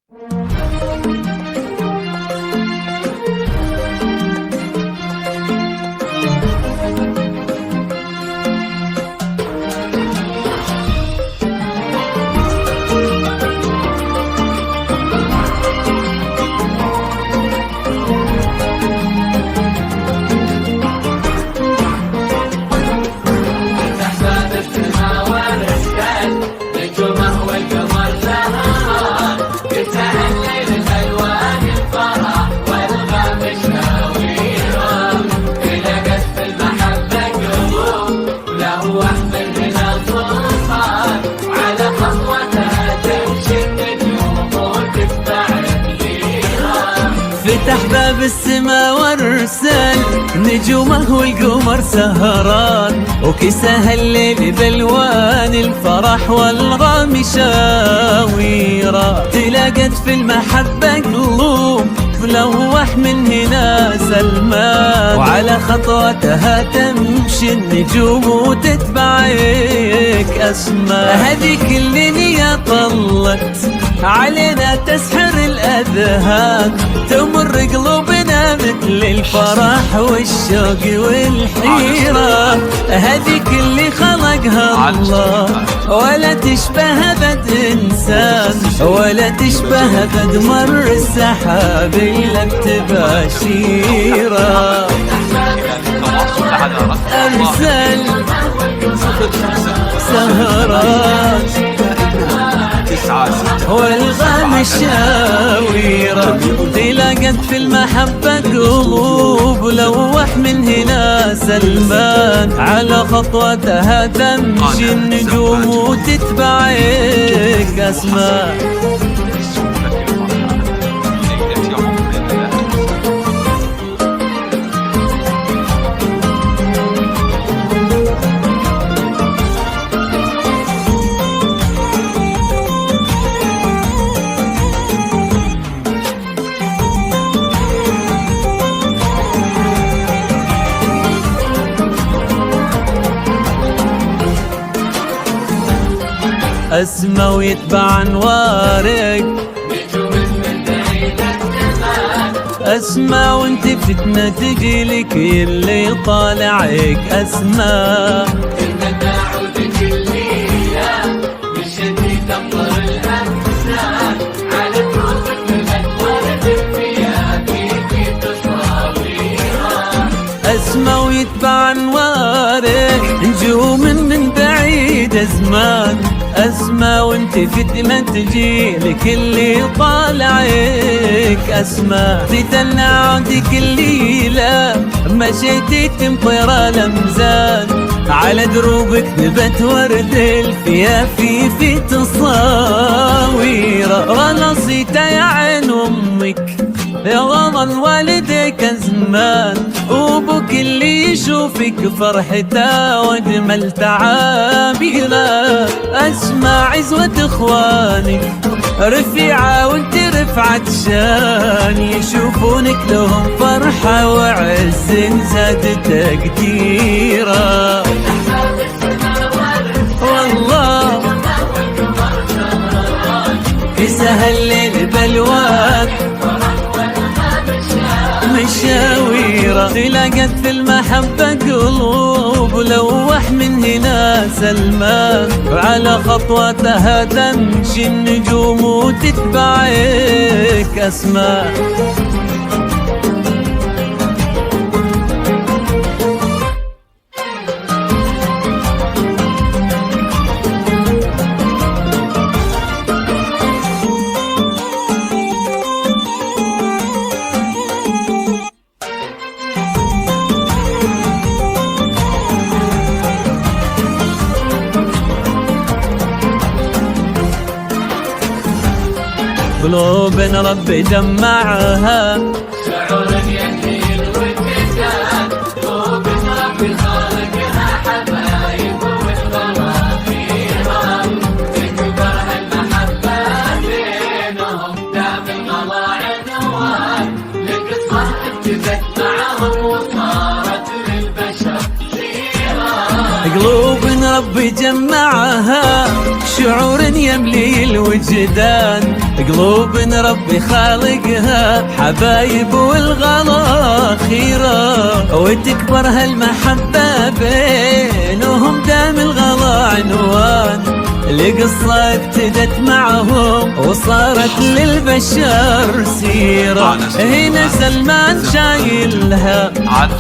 فتح باب السما وارسل نجومه والقمر سهران، وكساها الليل بالوان الفرح والغم شاويرة. تلاقت في المحبة قلوب ملوح من هنا سلمان، وعلى خطوتها تمشي النجوم وتتبعك أسماء. هذيك الليلة طلت علينا تسحر الأذهان، تمر قلوبنا مثل الفرح والشوق والحيرة. هذيك اللي خلقها الله ولا تشبه بد إنسان، ولا تشبه بد مر السحاب إلا بتباشيرة. أرسل سهرات والغام الشاويرة. تلاقت في المحبة قلوب لوح من هنا سلمان، على خطوتها تمشي النجوم وتتبعك أسماء. أسمى ويتبع أنوارك أسمى، وانت فتنة تجيلك اللي طالعك أسمى. أسمى ويتبع أنوارك نجوم من بعيد زمان أسمى، وانت فتنة تجيلك اللي طالعك أسمى. تتلنا عودك الليلة مشيتي تمطر الأمزان، على دروبك نبت ورد الفيافي في تصاوير. رلصيت يا عين أمك يا وطن والديك زمان، وابوك اللي يشوفك فرحته واجمل تعابيره. اسمع عزوة اخوانك رفيعة وانت رفعة شان، يشوفونك لهم فرحة وعز زاد تقديره. والله يسهل الليل بلواك مشاويرة. تلاقت في المحبة قلوب لوح من هنا سلمان، وعلى خطوتها تمشي النجوم وتتبعك أسماء. قلوب رب جمعها شعور ينهي الوجدان، قلوب رب خالقها حبايب والغرابيرة. تكبر هالمحبة بينهم دام الغلا عنوان، لك صاحب جبت معهم وصارت للبشر سيرة. قلوب رب جمعها شعور يملي الوجدان، قلوب ربي خالقها حبايب والغلا خيرة، وتكبر هالمحبة بينهم دام الغلا عنوان لقصة ابتدت معهم وصارت للبشر سيرة. هنا سلمان شايلها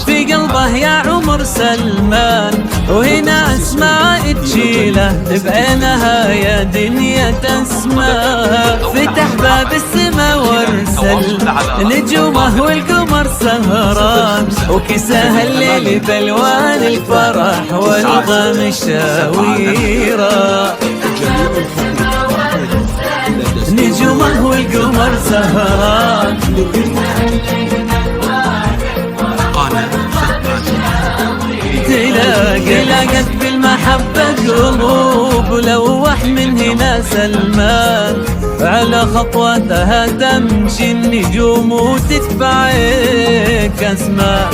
في قلبه يا عمر سلمان، وهنا أسماء تشيله بعينها يا دنيا تسمعها. فتح باب السما وارسل نجومه والقمر سهران، وكساها الليل بألوان الفرح والغم الشاويرة. نجومه والقمر سهران تلاقت بالمحبة قلوب لوح من هنا سلمان، على خطوتها تمشي النجوم وتتبعك أسماء.